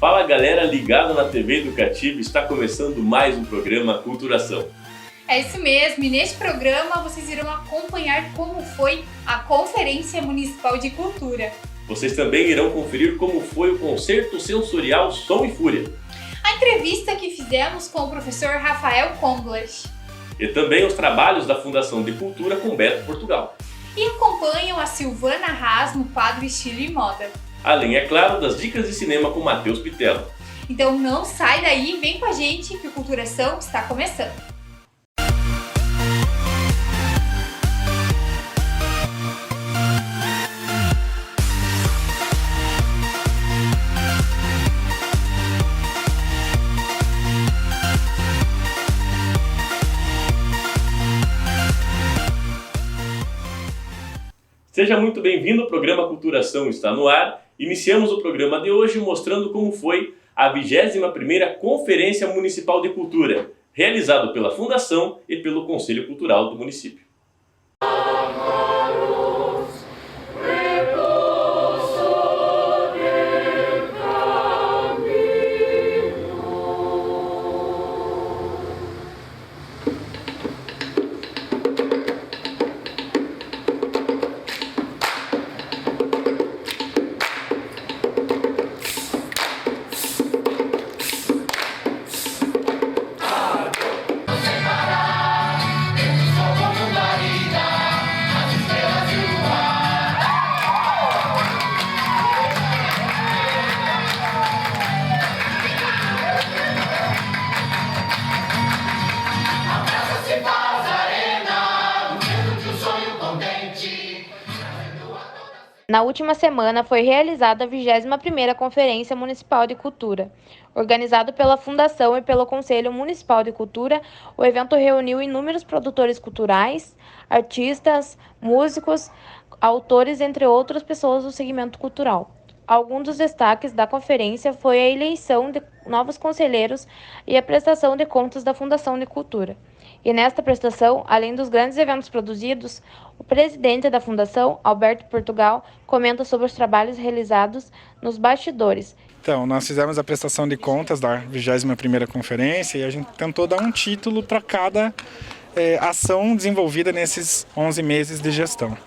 Fala galera ligada na TV Educativa, está começando mais um programa Culturação. É isso mesmo, e neste programa vocês irão acompanhar como foi a Conferência Municipal de Cultura. Vocês também irão conferir como foi o concerto sensorial Som e Fúria. A entrevista que fizemos com o professor Rafael Conglas. E também os trabalhos da Fundação de Cultura com Beto Portugal. E acompanham a Silvana Haas no quadro Estilo e Moda. Além, é claro, das dicas de cinema com Matheus Pitella. Então não sai daí, vem com a gente que o Culturação está começando. Seja muito bem-vindo, o programa Culturação está no ar. Iniciamos o programa de hoje mostrando como foi a 21ª Conferência Municipal de Cultura, realizado pela Fundação e pelo Conselho Cultural do município. Na última semana foi realizada a 21ª Conferência Municipal de Cultura. Organizado pela Fundação e pelo Conselho Municipal de Cultura, o evento reuniu inúmeros produtores culturais, artistas, músicos, autores, entre outras pessoas do segmento cultural. Alguns dos destaques da conferência foi a eleição de novos conselheiros e a prestação de contas da Fundação de Cultura. E nesta prestação, além dos grandes eventos produzidos, o presidente da Fundação, Alberto Portugal, comenta sobre os trabalhos realizados nos bastidores. Então, nós fizemos a prestação de contas da 21ª Conferência e a gente tentou dar um título para cada ação desenvolvida nesses 11 meses de gestão.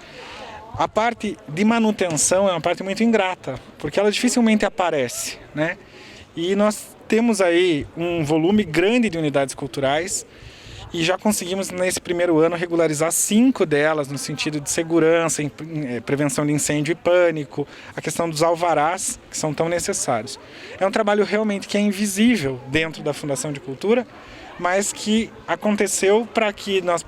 A parte de manutenção é uma parte muito ingrata, porque ela dificilmente aparece, né? E nós temos aí um volume grande de unidades culturais e já conseguimos nesse primeiro ano regularizar 5 delas no sentido de segurança, prevenção de incêndio e pânico, a questão dos alvarás que são tão necessários. É um trabalho realmente que é invisível dentro da Fundação de Cultura, mas que aconteceu para que nós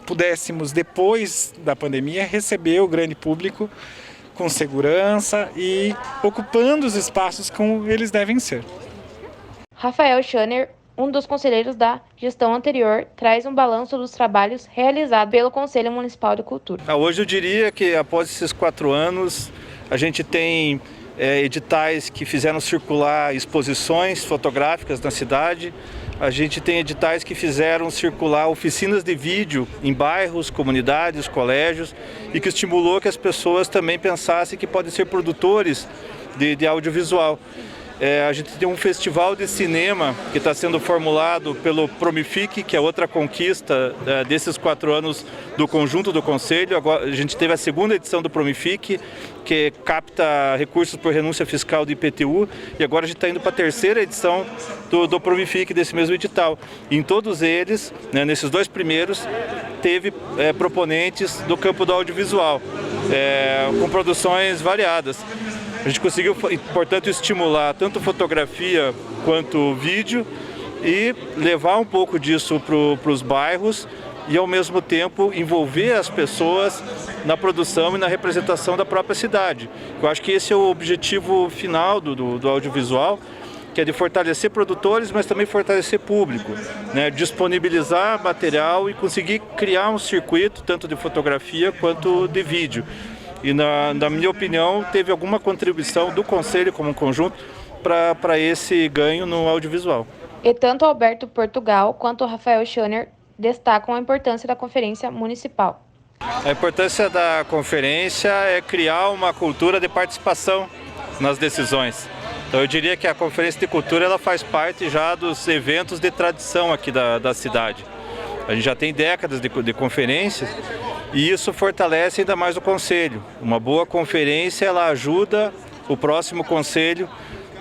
pudéssemos, depois da pandemia, receber o grande público com segurança e ocupando os espaços como eles devem ser. Rafael Schoner, um dos conselheiros da gestão anterior, traz um balanço dos trabalhos realizados pelo Conselho Municipal de Cultura. Hoje eu diria que após esses 4 anos, a gente tem editais que fizeram circular exposições fotográficas na cidade. A gente tem editais que fizeram circular oficinas de vídeo em bairros, comunidades, colégios e que estimulou que as pessoas também pensassem que podem ser produtores de audiovisual. A gente tem um festival de cinema que está sendo formulado pelo Promific, que é outra conquista desses 4 anos do conjunto do Conselho. Agora, a gente teve a 2ª edição do Promific, que capta recursos por renúncia fiscal do IPTU, e agora a gente está indo para a 3ª edição do Promific, desse mesmo edital. Em todos eles, né, nesses 2 primeiros, teve proponentes do campo do audiovisual, com produções variadas. A gente conseguiu, portanto, estimular tanto fotografia quanto vídeo e levar um pouco disso para os bairros e, ao mesmo tempo, envolver as pessoas na produção e na representação da própria cidade. Eu acho que esse é o objetivo final do audiovisual, que é de fortalecer produtores, mas também fortalecer público, né? Disponibilizar material e conseguir criar um circuito tanto de fotografia quanto de vídeo. E, na minha opinião, teve alguma contribuição do Conselho como um conjunto para esse ganho no audiovisual. E tanto Alberto Portugal quanto Rafael Schoner destacam a importância da Conferência Municipal. A importância da conferência é criar uma cultura de participação nas decisões. Então eu diria que a Conferência de Cultura ela faz parte já dos eventos de tradição aqui da cidade. A gente já tem décadas de conferências e isso fortalece ainda mais o Conselho. Uma boa conferência ela ajuda o próximo Conselho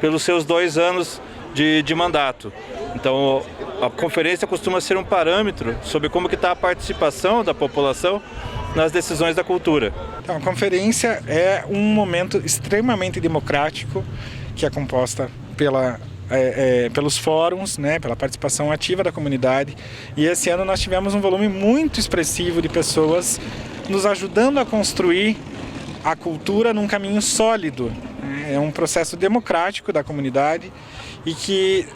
pelos seus 2 anos de mandato. Então a conferência costuma ser um parâmetro sobre como que está a participação da população nas decisões da cultura. Então, a conferência é um momento extremamente democrático que é composta pelos fóruns, né, pela participação ativa da comunidade. E esse ano nós tivemos um volume muito expressivo de pessoas nos ajudando a construir a cultura num caminho sólido. É um processo democrático da comunidade e que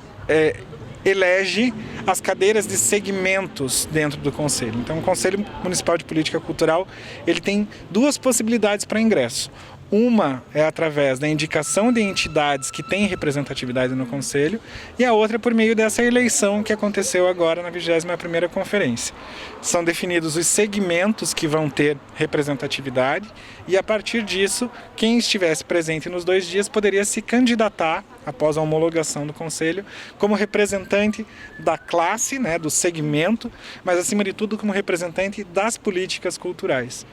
elege as cadeiras de segmentos dentro do Conselho. Então, o Conselho Municipal de Política Cultural ele tem 2 possibilidades para ingresso. Uma é através da indicação de entidades que têm representatividade no Conselho e a outra é por meio dessa eleição que aconteceu agora na 21ª Conferência. São definidos os segmentos que vão ter representatividade e a partir disso, quem estivesse presente nos 2 dias poderia se candidatar após a homologação do Conselho como representante da classe, né, do segmento, mas acima de tudo como representante das políticas culturais.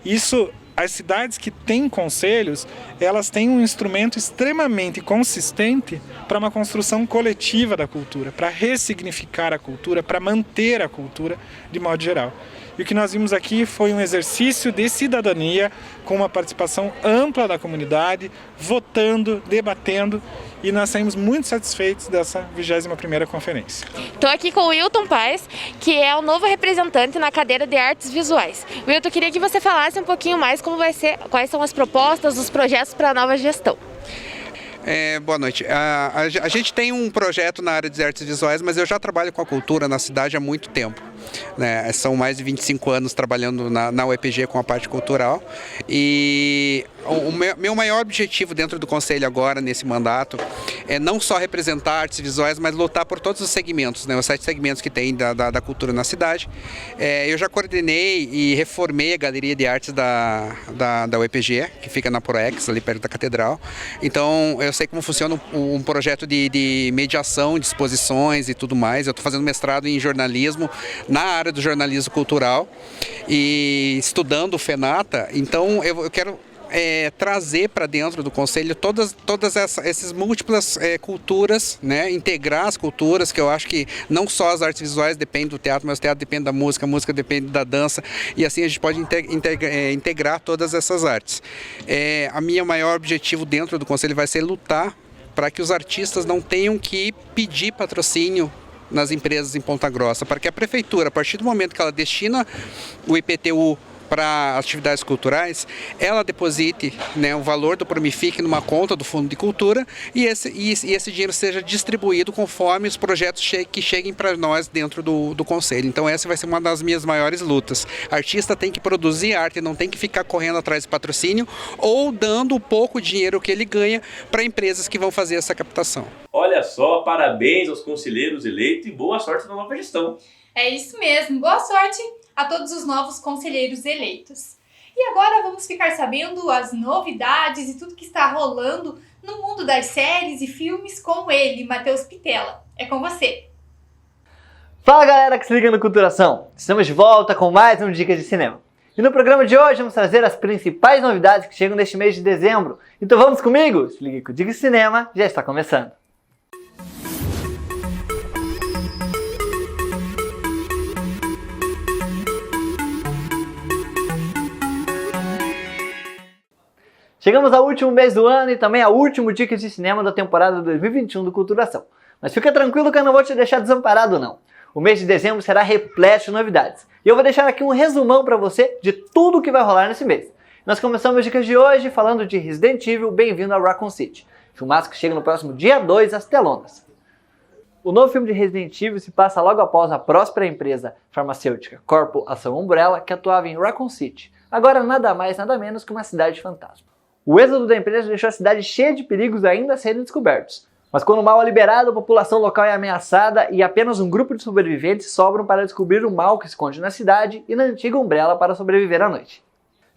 Isso, as cidades que têm conselhos, elas têm um instrumento extremamente consistente para uma construção coletiva da cultura, para ressignificar a cultura, para manter a cultura de modo geral. E o que nós vimos aqui foi um exercício de cidadania com uma participação ampla da comunidade, votando, debatendo, e nós saímos muito satisfeitos dessa 21ª conferência. Estou aqui com o Wilton Paes, que é o novo representante na cadeira de artes visuais. Wilton, queria que você falasse um pouquinho mais como vai ser, quais são as propostas, os projetos para a nova gestão. Boa noite. A gente tem um projeto na área de artes visuais, mas eu já trabalho com a cultura na cidade há muito tempo. Né? São mais de 25 anos trabalhando na UEPG com a parte cultural e o meu maior objetivo dentro do Conselho agora, nesse mandato, é não só representar artes visuais, mas lutar por todos os segmentos, né? Os 7 segmentos que tem da cultura na cidade. Eu já coordenei e reformei a Galeria de Artes da UEPG, que fica na Proex, ali perto da Catedral. Então, eu sei como funciona um projeto de mediação, de exposições e tudo mais. Eu estou fazendo mestrado em jornalismo, na área do jornalismo cultural e estudando o FENATA, então eu quero trazer para dentro do Conselho todas essas múltiplas culturas, né? Integrar as culturas, que eu acho que não só as artes visuais dependem do teatro, mas o teatro depende da música, a música depende da dança, e assim a gente pode integrar todas essas artes. A minha maior objetivo dentro do Conselho vai ser lutar para que os artistas não tenham que pedir patrocínio nas empresas em Ponta Grossa, para que a prefeitura, a partir do momento que ela destina o IPTU para atividades culturais, ela deposite, né, o valor do Promific numa conta do Fundo de Cultura e esse dinheiro seja distribuído conforme os projetos que cheguem para nós dentro do Conselho. Então essa vai ser uma das minhas maiores lutas. O artista tem que produzir arte, não tem que ficar correndo atrás de patrocínio ou dando o pouco dinheiro que ele ganha para empresas que vão fazer essa captação. Olha só, parabéns aos conselheiros eleitos e boa sorte na nova gestão. É isso mesmo, boa sorte a todos os novos conselheiros eleitos. E agora vamos ficar sabendo as novidades e tudo que está rolando no mundo das séries e filmes com ele, Matheus Pitella. É com você. Fala galera que se liga no Culturação! Estamos de volta com mais um Dicas de Cinema. E no programa de hoje vamos trazer as principais novidades que chegam neste mês de dezembro. Então vamos comigo? Se liga que o Dicas de Cinema já está começando. Chegamos ao último mês do ano e também ao último Dicas de Cinema da temporada 2021 do Culturação. Mas fica tranquilo que eu não vou te deixar desamparado não. O mês de dezembro será repleto de novidades. E eu vou deixar aqui um resumão para você de tudo que vai rolar nesse mês. Nós começamos as dicas de hoje falando de Resident Evil Bem-vindo a Raccoon City. Filmaço que chega no próximo dia 2 às telonas. O novo filme de Resident Evil se passa logo após a próspera empresa farmacêutica Corpo Ação Umbrella, que atuava em Raccoon City. Agora nada mais, nada menos que uma cidade fantasma. O êxodo da empresa deixou a cidade cheia de perigos ainda a serem descobertos. Mas quando o mal é liberado, a população local é ameaçada e apenas um grupo de sobreviventes sobram para descobrir o mal que se esconde na cidade e na antiga Umbrella para sobreviver à noite.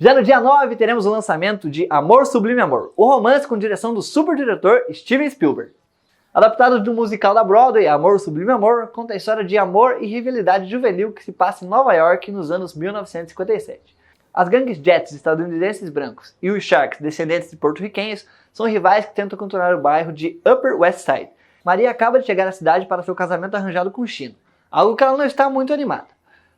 Já no dia 9 teremos o lançamento de Amor Sublime Amor, o romance com direção do super diretor Steven Spielberg. Adaptado do musical da Broadway, Amor Sublime Amor conta a história de amor e rivalidade juvenil que se passa em Nova York nos anos 1957. As gangues Jets estadunidenses brancos e os Sharks descendentes de porto-riquenhos são rivais que tentam controlar o bairro de Upper West Side. Maria acaba de chegar à cidade para seu casamento arranjado com Chino, algo que ela não está muito animada.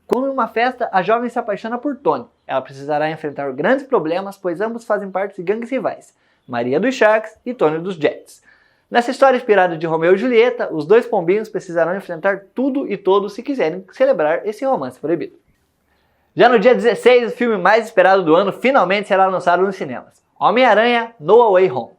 Quando em uma festa, a jovem se apaixona por Tony. Ela precisará enfrentar grandes problemas, pois ambos fazem parte de gangues rivais, Maria dos Sharks e Tony dos Jets. Nessa história inspirada de Romeu e Julieta, os dois pombinhos precisarão enfrentar tudo e todos se quiserem celebrar esse romance proibido. Já no dia 16, o filme mais esperado do ano finalmente será lançado nos cinemas. Homem-Aranha No Way Home.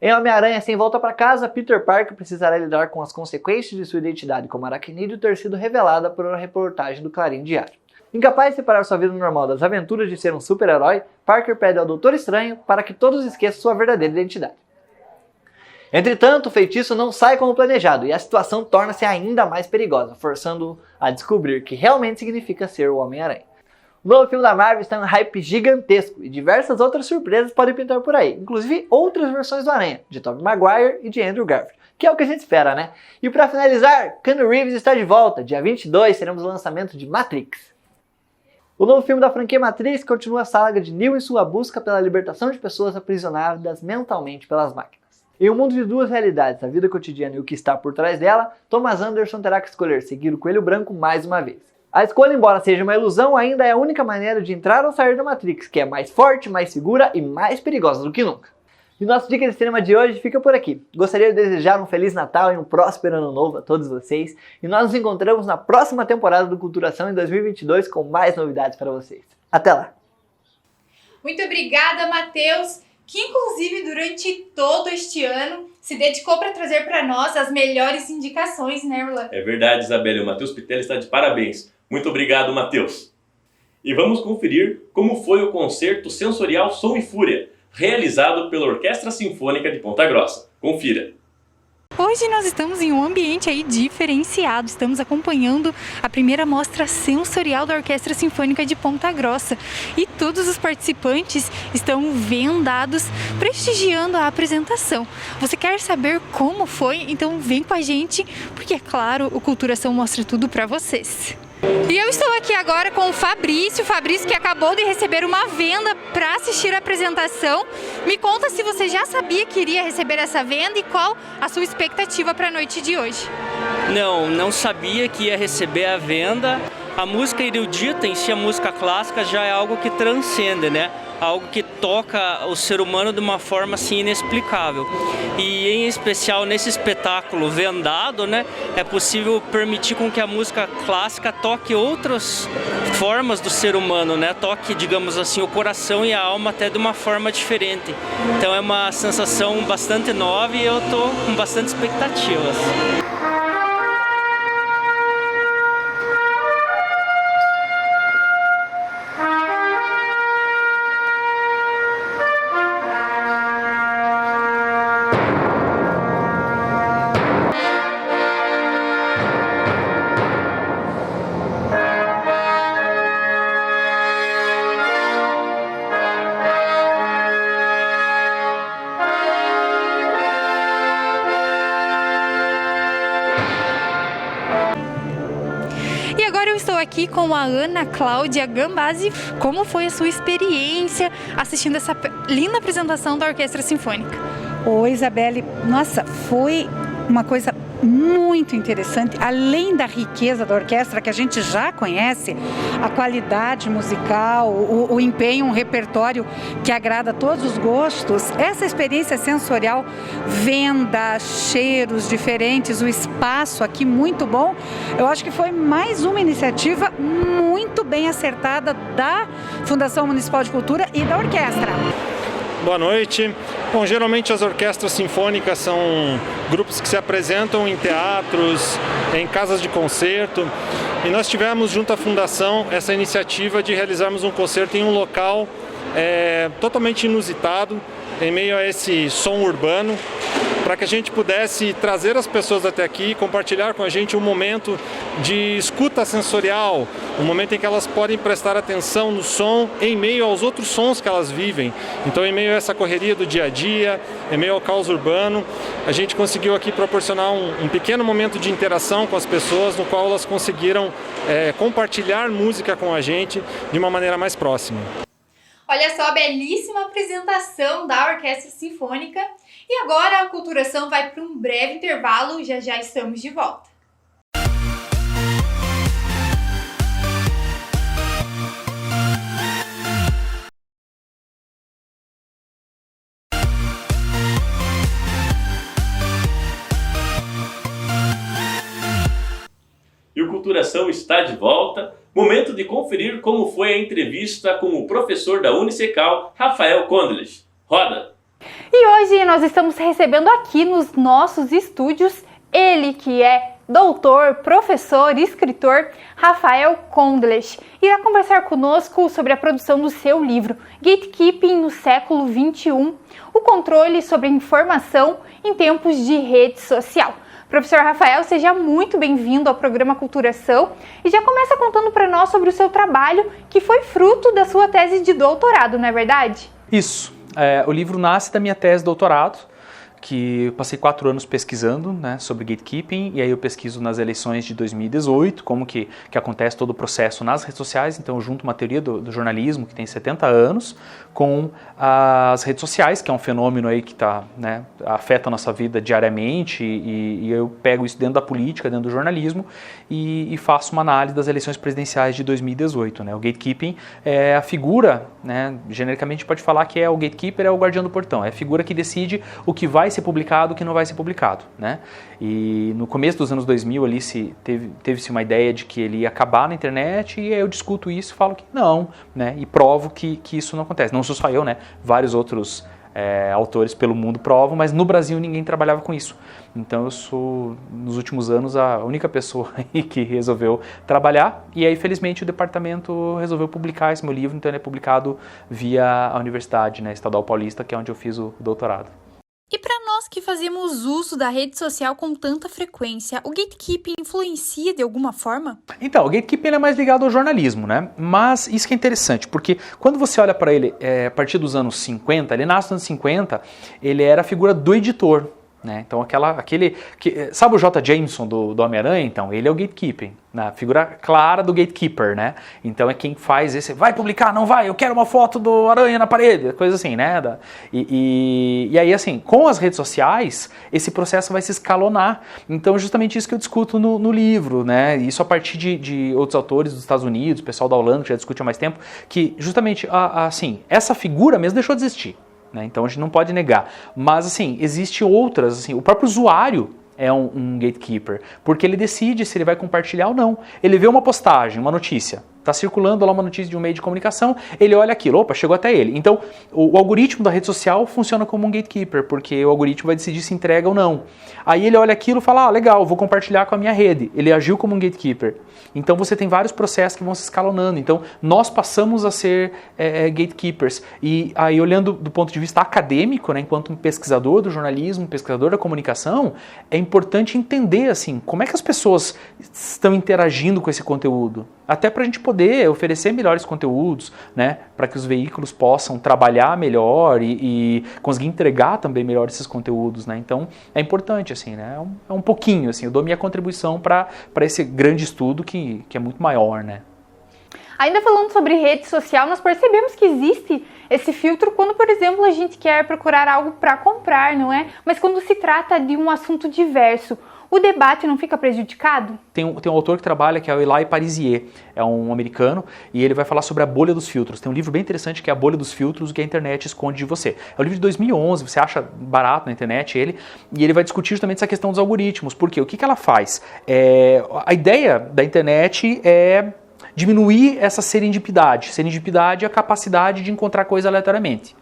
Em Homem-Aranha Sem Volta para Casa, Peter Parker precisará lidar com as consequências de sua identidade como aracnídeo ter sido revelada por uma reportagem do Clarim Diário. Incapaz de separar sua vida normal das aventuras de ser um super-herói, Parker pede ao Doutor Estranho para que todos esqueçam sua verdadeira identidade. Entretanto, o feitiço não sai como planejado e a situação torna-se ainda mais perigosa, forçando-o a descobrir o que realmente significa ser o Homem-Aranha. O novo filme da Marvel está em um hype gigantesco e diversas outras surpresas podem pintar por aí, inclusive outras versões do Aranha, de Tobey Maguire e de Andrew Garfield, que é o que a gente espera, né? E para finalizar, Keanu Reeves está de volta. Dia 22 teremos o lançamento de Matrix. O novo filme da franquia Matrix continua a saga de Neo em sua busca pela libertação de pessoas aprisionadas mentalmente pelas máquinas. Em um mundo de duas realidades, a vida cotidiana e o que está por trás dela, Thomas Anderson terá que escolher seguir o Coelho Branco mais uma vez. A escolha, embora seja uma ilusão, ainda é a única maneira de entrar ou sair da Matrix, que é mais forte, mais segura e mais perigosa do que nunca. E nossa dica de cinema de hoje fica por aqui. Gostaria de desejar um Feliz Natal e um próspero Ano Novo a todos vocês. E nós nos encontramos na próxima temporada do Culturação em 2022 com mais novidades para vocês. Até lá! Muito obrigada, Matheus, que inclusive durante todo este ano se dedicou para trazer para nós as melhores indicações, né, Orlando? É verdade, Isabelle, o Matheus Pitelli está de parabéns. Muito obrigado, Matheus. E vamos conferir como foi o concerto sensorial Som e Fúria, realizado pela Orquestra Sinfônica de Ponta Grossa. Confira. Hoje nós estamos em um ambiente aí diferenciado, estamos acompanhando a primeira mostra sensorial da Orquestra Sinfônica de Ponta Grossa e todos os participantes estão vendados, prestigiando a apresentação. Você quer saber como foi? Então vem com a gente, porque é claro, o Culturação mostra tudo para vocês. E eu estou aqui agora com o Fabrício que acabou de receber uma venda para assistir a apresentação. Me conta se você já sabia que iria receber essa venda e qual a sua expectativa para a noite de hoje. Não sabia que ia receber a venda. A música erudita em si, a música clássica, já é algo que transcende, né? Algo que toca o ser humano de uma forma assim inexplicável. E em especial nesse espetáculo vendado, né, é possível permitir com que a música clássica toque outras formas do ser humano, né? Toque, digamos assim, o coração e a alma até de uma forma diferente. Então é uma sensação bastante nova e eu tô com bastante expectativas. E agora eu estou aqui com a Ana Cláudia Gambazzi. Como foi a sua experiência assistindo essa linda apresentação da Orquestra Sinfônica? Oi, Isabelle. Nossa, foi uma coisa muito interessante. Além da riqueza da orquestra, que a gente já conhece, a qualidade musical, o empenho, um repertório que agrada a todos os gostos, essa experiência sensorial, venda, cheiros diferentes, o espaço aqui muito bom. Eu acho que foi mais uma iniciativa muito bem acertada da Fundação Municipal de Cultura e da orquestra. Boa noite. Bom, geralmente as orquestras sinfônicas são grupos que se apresentam em teatros, em casas de concerto, e nós tivemos junto à Fundação essa iniciativa de realizarmos um concerto em um local totalmente inusitado, em meio a esse som urbano, para que a gente pudesse trazer as pessoas até aqui, compartilhar com a gente um momento de escuta sensorial, um momento em que elas podem prestar atenção no som em meio aos outros sons que elas vivem. Então, em meio a essa correria do dia a dia, em meio ao caos urbano, a gente conseguiu aqui proporcionar um pequeno momento de interação com as pessoas, no qual elas conseguiram compartilhar música com a gente de uma maneira mais próxima. Olha só a belíssima apresentação da Orquestra Sinfônica. E agora a Culturação vai para um breve intervalo, já já estamos de volta. E o Culturação está de volta. Momento de conferir como foi a entrevista com o professor da Unicecal, Rafael Condlech. Roda! E hoje nós estamos recebendo aqui nos nossos estúdios ele que é doutor, professor e escritor, Rafael Condlech. Irá conversar conosco sobre a produção do seu livro Gatekeeping no século XXI, o controle sobre a informação em tempos de rede social. Professor Rafael, seja muito bem-vindo ao programa Culturação e já começa contando para nós sobre o seu trabalho, que foi fruto da sua tese de doutorado, não é verdade? Isso. O livro nasce da minha tese de doutorado, que eu passei 4 anos pesquisando, né, sobre gatekeeping, e aí eu pesquiso nas eleições de 2018, como que acontece todo o processo nas redes sociais. Então eu junto uma teoria do jornalismo que tem 70 anos com as redes sociais, que é um fenômeno aí que afeta a nossa vida diariamente, e eu pego isso dentro da política, dentro do jornalismo, e faço uma análise das eleições presidenciais de 2018. Né? O gatekeeping é a figura, né, genericamente pode falar que o gatekeeper é o guardião do portão, é a figura que decide o que vai ser publicado, o que não vai ser publicado, né? E no começo dos anos 2000 ali teve-se uma ideia de que ele ia acabar na internet, e aí eu discuto isso e falo que não, né? E provo que isso não acontece. Não sou só eu, né? Vários outros autores pelo mundo provam, mas no Brasil ninguém trabalhava com isso. Então eu sou, nos últimos anos, a única pessoa que resolveu trabalhar, e aí felizmente o departamento resolveu publicar esse meu livro, então ele é publicado via a Universidade, né, Estadual Paulista, que é onde eu fiz o doutorado. E para nós que fazemos uso da rede social com tanta frequência, o gatekeeping influencia de alguma forma? Então, o gatekeeping é mais ligado ao jornalismo, né? Mas isso que é interessante, porque quando você olha para ele a partir dos anos 50, ele nasce nos anos 50, ele era a figura do editor, né? Então sabe o J. Jameson do Homem-Aranha? Então, ele é o gatekeeping, na figura clara do gatekeeper, né? Então é quem faz esse, vai publicar, não vai, eu quero uma foto do Aranha na parede, coisa assim, né? E aí assim, com as redes sociais, esse processo vai se escalonar. Então é justamente isso que eu discuto no livro, né? Isso a partir de outros autores dos Estados Unidos, pessoal da Holanda que já discute há mais tempo, que justamente assim, essa figura mesmo deixou de existir. Né? Então a gente não pode negar, mas assim, existe outras, assim, o próprio usuário é um gatekeeper, porque ele decide se ele vai compartilhar ou não. Ele vê uma postagem, uma notícia, está circulando lá uma notícia de um meio de comunicação, ele olha aquilo, opa, chegou até ele. Então o algoritmo da rede social funciona como um gatekeeper, porque o algoritmo vai decidir se entrega ou não. Aí ele olha aquilo e fala, legal, vou compartilhar com a minha rede. Ele agiu como um gatekeeper. Então você tem vários processos que vão se escalonando. Então nós passamos a ser gatekeepers. E aí olhando do ponto de vista acadêmico, né, enquanto um pesquisador do jornalismo, pesquisador da comunicação, é importante entender assim, como é que as pessoas estão interagindo com esse conteúdo. Até para a gente poder oferecer melhores conteúdos, né, para que os veículos possam trabalhar melhor e conseguir entregar também melhor esses conteúdos, né? Então é importante, assim, né? É um pouquinho, assim, eu dou minha contribuição para esse grande estudo que é muito maior, né? Ainda falando sobre rede social, nós percebemos que existe esse filtro quando, por exemplo, a gente quer procurar algo para comprar, não é? Mas quando se trata de um assunto diverso, o debate não fica prejudicado? Tem um autor que trabalha, que é o Eli Parizier, é um americano, e ele vai falar sobre a bolha dos filtros. Tem um livro bem interessante que é A Bolha dos Filtros, o que a internet esconde de você. É um livro de 2011, você acha barato na internet ele, e ele vai discutir justamente essa questão dos algoritmos. Por quê? O que ela faz? A ideia da internet é diminuir essa serendipidade. Serendipidade é a capacidade de encontrar coisa aleatoriamente.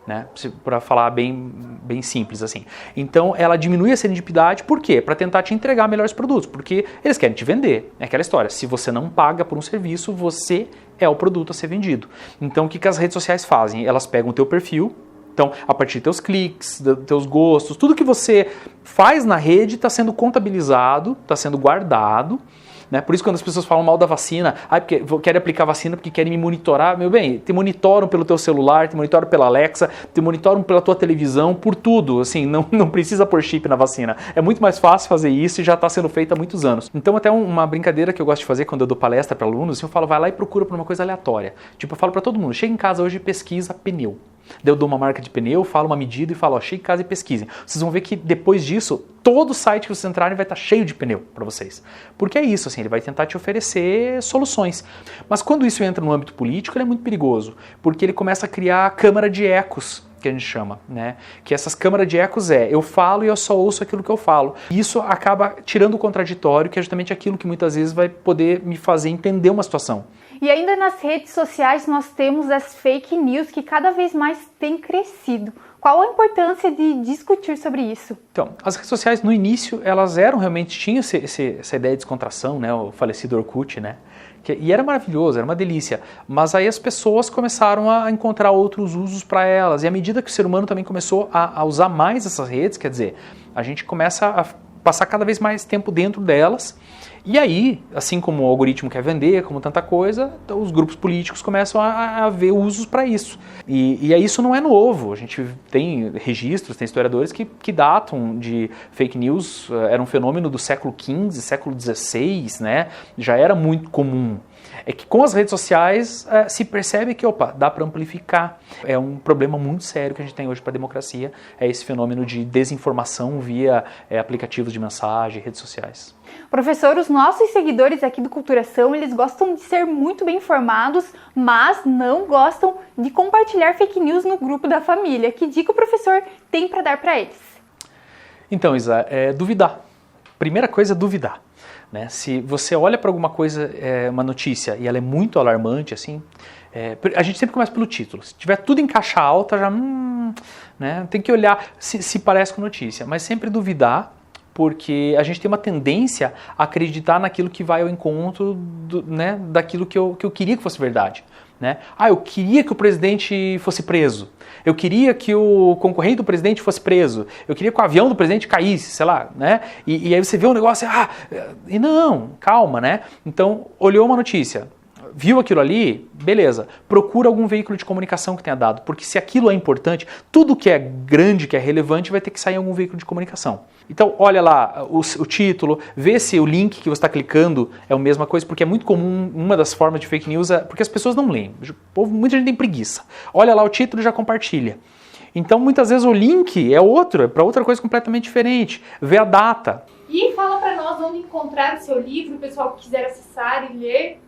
Né? Para falar bem simples assim. Então ela diminui a serendipidade, por quê? Para tentar te entregar melhores produtos, porque eles querem te vender. É aquela história, se você não paga por um serviço, você é o produto a ser vendido. Então o que as redes sociais fazem? Elas pegam o teu perfil, Então, a partir dos teus cliques, dos teus gostos, tudo que você faz na rede está sendo contabilizado, está sendo guardado. Né? Por isso quando as pessoas falam mal da vacina, porque querem aplicar vacina porque querem me monitorar, meu bem, te monitoram pelo teu celular, te monitoram pela Alexa, te monitoram pela tua televisão, por tudo, assim, não precisa pôr chip na vacina. É muito mais fácil fazer isso e já está sendo feito há muitos anos. Então até uma brincadeira que eu gosto de fazer quando eu dou palestra para alunos, eu falo, vai lá e procura por uma coisa aleatória. Tipo, eu falo para todo mundo, chega em casa hoje e pesquisa pneu. Daí eu dou uma marca de pneu, falo uma medida e falo, ó, chegue em casa e pesquisem. Vocês vão ver que depois disso, todo site que vocês entrarem vai estar cheio de pneu para vocês. Porque é isso, assim, ele vai tentar te oferecer soluções. Mas quando isso entra no âmbito político, ele é muito perigoso, porque ele começa a criar a câmara de ecos, que a gente chama, né? Que essas câmaras de ecos eu falo e eu só ouço aquilo que eu falo. E isso acaba tirando o contraditório, que é justamente aquilo que muitas vezes vai poder me fazer entender uma situação. E ainda nas redes sociais nós temos as fake news que cada vez mais têm crescido. Qual a importância de discutir sobre isso? Então, as redes sociais no início, elas tinham essa ideia de descontração, né? O falecido Orkut, né? E era maravilhoso, era uma delícia. Mas aí as pessoas começaram a encontrar outros usos para elas. E à medida que o ser humano também começou a usar mais essas redes, quer dizer, a gente começa a passar cada vez mais tempo dentro delas. E aí, assim como o algoritmo quer vender, como tanta coisa, então os grupos políticos começam a ver usos para isso. E aí isso não é novo. A gente tem registros, tem historiadores que datam de fake news, era um fenômeno do século XV, século XVI, né? Já era muito comum. É que com as redes sociais se percebe que, dá para amplificar. É um problema muito sério que a gente tem hoje para a democracia, é esse fenômeno de desinformação via aplicativos de mensagem, redes sociais. Professor, os nossos seguidores aqui do Culturação, eles gostam de ser muito bem informados, mas não gostam de compartilhar fake news no grupo da família. Que dica o professor tem para dar para eles? Então, Isa, duvidar. Primeira coisa é duvidar. Né? Se você olha para alguma coisa, uma notícia, e ela é muito alarmante, assim, a gente sempre começa pelo título. Se tiver tudo em caixa alta, já né? Tem que olhar se parece com notícia, mas sempre duvidar, porque a gente tem uma tendência a acreditar naquilo que vai ao encontro né, daquilo que eu queria que fosse verdade. Né? Eu queria que o presidente fosse preso. Eu queria que o concorrente do presidente fosse preso. Eu queria que o avião do presidente caísse, sei lá, né? E aí você vê um negócio, e não, calma, né? Então, olhou uma notícia, viu aquilo ali, beleza, procura algum veículo de comunicação que tenha dado, porque se aquilo é importante, tudo que é grande, que é relevante, vai ter que sair em algum veículo de comunicação. Então, olha lá o título, vê se o link que você está clicando é a mesma coisa, porque é muito comum, uma das formas de fake news porque as pessoas não leem, muita gente tem preguiça. Olha lá o título e já compartilha. Então, muitas vezes o link é para outra coisa completamente diferente, vê a data. E fala para nós onde encontrar o seu livro, o pessoal que quiser acessar e ler.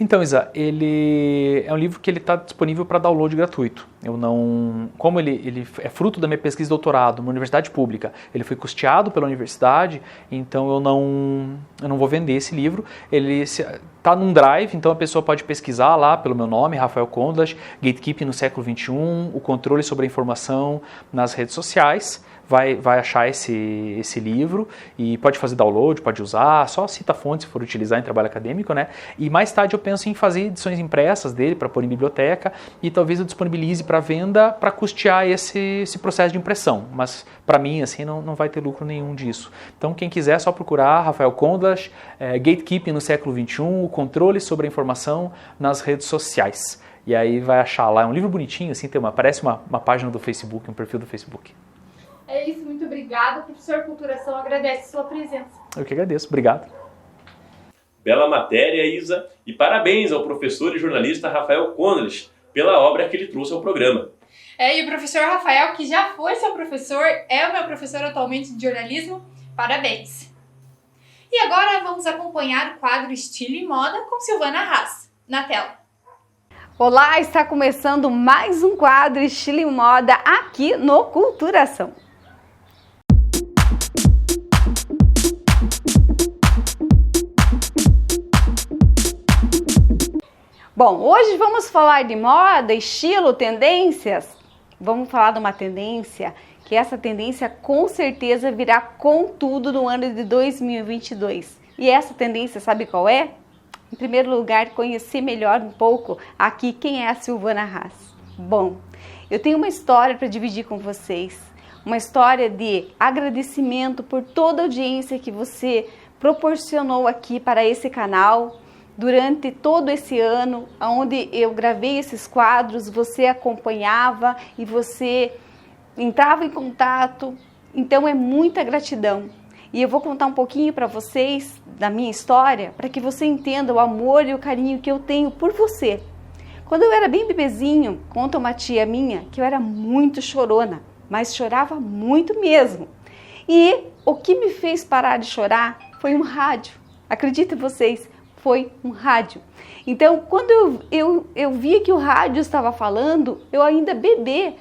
Então, Isa, ele é um livro que ele está disponível para download gratuito. Como ele é fruto da minha pesquisa de doutorado numa universidade pública, ele foi custeado pela universidade, então eu não vou vender esse livro. Ele está num drive, então a pessoa pode pesquisar lá pelo meu nome, Rafael Condas, Gatekeeping no século XXI, o controle sobre a informação nas redes sociais. Vai achar esse livro e pode fazer download, pode usar, só cita a fonte se for utilizar em trabalho acadêmico, né? E mais tarde eu penso em fazer edições impressas dele para pôr em biblioteca e talvez eu disponibilize para venda para custear esse processo de impressão. Mas para mim, assim, não vai ter lucro nenhum disso. Então quem quiser é só procurar Rafael Condas, Gatekeeping no século XXI, o controle sobre a informação nas redes sociais. E aí vai achar lá, é um livro bonitinho, assim, parece uma página do Facebook, um perfil do Facebook. É isso, muito obrigada. Professor Culturação, agradece a sua presença. Eu que agradeço, obrigado. Bela matéria, Isa, e parabéns ao professor e jornalista Rafael Condas pela obra que ele trouxe ao programa. E o professor Rafael, que já foi seu professor, é o meu professor atualmente de jornalismo, parabéns. E agora vamos acompanhar o quadro Estilo e Moda com Silvana Haas, na tela. Olá, está começando mais um quadro Estilo e Moda aqui no Culturação. Bom, hoje vamos falar de moda, estilo, tendências. Vamos falar de uma tendência, que essa tendência com certeza virá com tudo no ano de 2022. E essa tendência, sabe qual é? Em primeiro lugar, conhecer melhor um pouco aqui quem é a Silvana Haas. Bom, eu tenho uma história para dividir com vocês. Uma história de agradecimento por toda a audiência que você proporcionou aqui para esse canal durante todo esse ano, onde eu gravei esses quadros, você acompanhava e você entrava em contato. Então é muita gratidão. E eu vou contar um pouquinho para vocês da minha história, para que você entenda o amor e o carinho que eu tenho por você. Quando eu era bem bebezinho, conta uma tia minha que eu era muito chorona, mas chorava muito mesmo. E o que me fez parar de chorar foi um rádio. Acreditem vocês, foi um rádio. Então, quando eu via que o rádio estava falando, eu ainda bebê,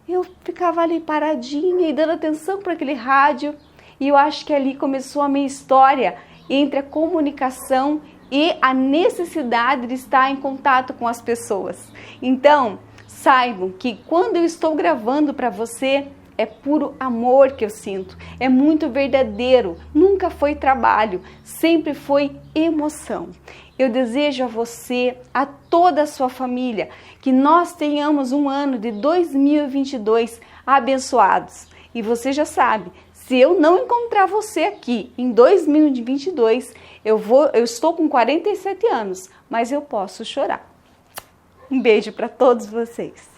eu ficava ali paradinha e dando atenção para aquele rádio. E eu acho que ali começou a minha história entre a comunicação e a necessidade de estar em contato com as pessoas. Então, saibam que quando eu estou gravando para você, é puro amor que eu sinto, é muito verdadeiro, nunca foi trabalho, sempre foi emoção. Eu desejo a você, a toda a sua família, que nós tenhamos um ano de 2022 abençoados. E você já sabe, se eu não encontrar você aqui em 2022, eu estou com 47 anos, mas eu posso chorar. Um beijo para todos vocês.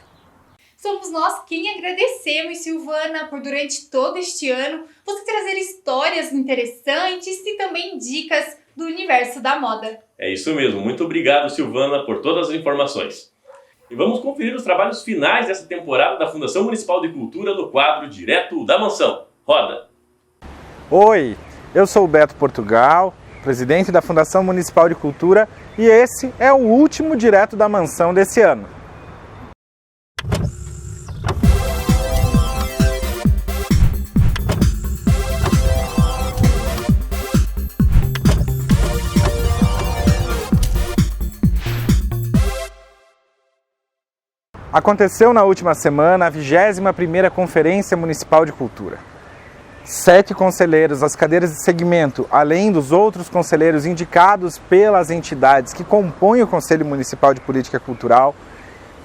Somos nós quem agradecemos, Silvana, por durante todo este ano você trazer histórias interessantes e também dicas do universo da moda. É isso mesmo. Muito obrigado, Silvana, por todas as informações. E vamos conferir os trabalhos finais dessa temporada da Fundação Municipal de Cultura no quadro Direto da Mansão. Roda! Oi, eu sou o Beto Portugal, presidente da Fundação Municipal de Cultura, e esse é o último Direto da Mansão desse ano. Aconteceu na última semana a 21ª Conferência Municipal de Cultura. 7 conselheiros das cadeiras de segmento, além dos outros conselheiros indicados pelas entidades que compõem o Conselho Municipal de Política Cultural,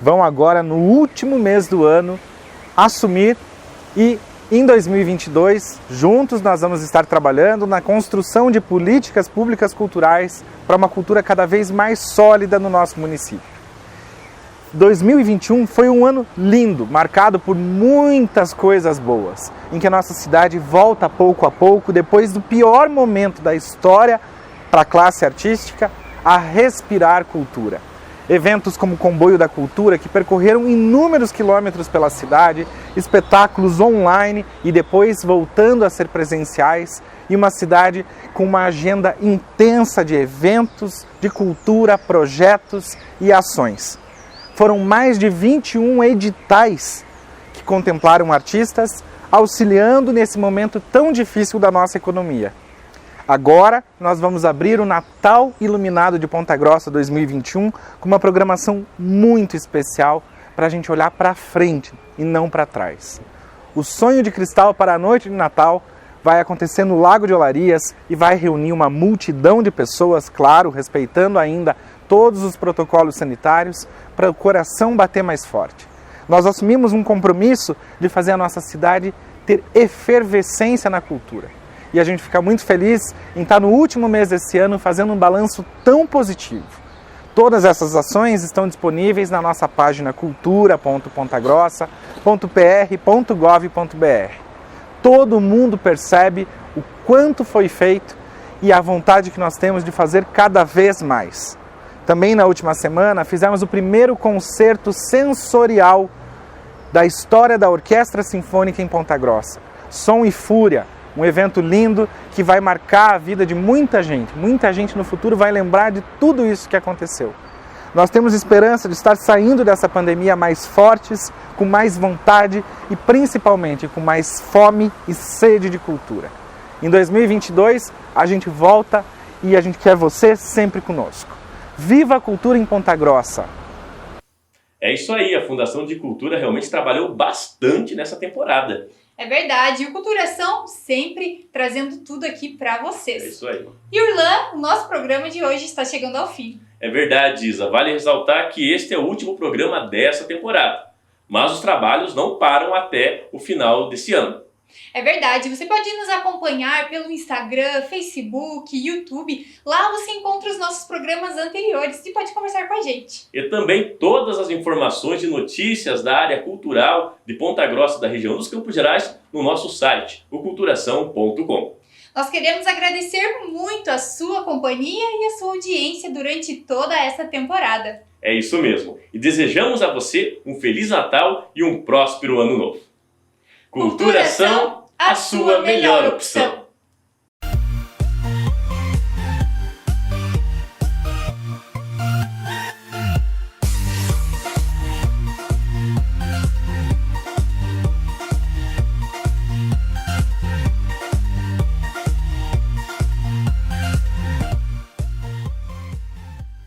vão agora, no último mês do ano, assumir e, em 2022, juntos nós vamos estar trabalhando na construção de políticas públicas culturais para uma cultura cada vez mais sólida no nosso município. 2021 foi um ano lindo, marcado por muitas coisas boas, em que a nossa cidade volta pouco a pouco, depois do pior momento da história para a classe artística, a respirar cultura. Eventos como o Comboio da Cultura, que percorreram inúmeros quilômetros pela cidade, espetáculos online e depois voltando a ser presenciais, e uma cidade com uma agenda intensa de eventos, de cultura, projetos e ações. Foram mais de 21 editais que contemplaram artistas, auxiliando nesse momento tão difícil da nossa economia. Agora nós vamos abrir o Natal Iluminado de Ponta Grossa 2021 com uma programação muito especial para a gente olhar para frente e não para trás. O Sonho de Cristal para a Noite de Natal vai acontecer no Lago de Olarias e vai reunir uma multidão de pessoas, claro, respeitando ainda todos os protocolos sanitários, para o coração bater mais forte. Nós assumimos um compromisso de fazer a nossa cidade ter efervescência na cultura. E a gente fica muito feliz em estar no último mês desse ano fazendo um balanço tão positivo. Todas essas ações estão disponíveis na nossa página cultura.pontagrossa.pr.gov.br. Todo mundo percebe o quanto foi feito e a vontade que nós temos de fazer cada vez mais. Também na última semana fizemos o primeiro concerto sensorial da história da Orquestra Sinfônica em Ponta Grossa. Som e Fúria, um evento lindo que vai marcar a vida de muita gente. Muita gente no futuro vai lembrar de tudo isso que aconteceu. Nós temos esperança de estar saindo dessa pandemia mais fortes, com mais vontade e principalmente com mais fome e sede de cultura. Em 2022 a gente volta e a gente quer você sempre conosco. Viva a cultura em Ponta Grossa! É isso aí, a Fundação de Cultura realmente trabalhou bastante nessa temporada. É verdade, e o Culturação sempre trazendo tudo aqui para vocês. É isso aí. E Urlan, o nosso programa de hoje está chegando ao fim. É verdade, Isa. Vale ressaltar que este é o último programa dessa temporada. Mas os trabalhos não param até o final desse ano. É verdade, você pode nos acompanhar pelo Instagram, Facebook, YouTube. Lá você encontra os nossos programas anteriores e pode conversar com a gente. E também todas as informações e notícias da área cultural de Ponta Grossa, da região dos Campos Gerais, no nosso site, oculturação.com. Nós queremos agradecer muito a sua companhia e a sua audiência durante toda essa temporada. É isso mesmo. E desejamos a você um Feliz Natal e um próspero Ano Novo. Culturação, a sua melhor opção.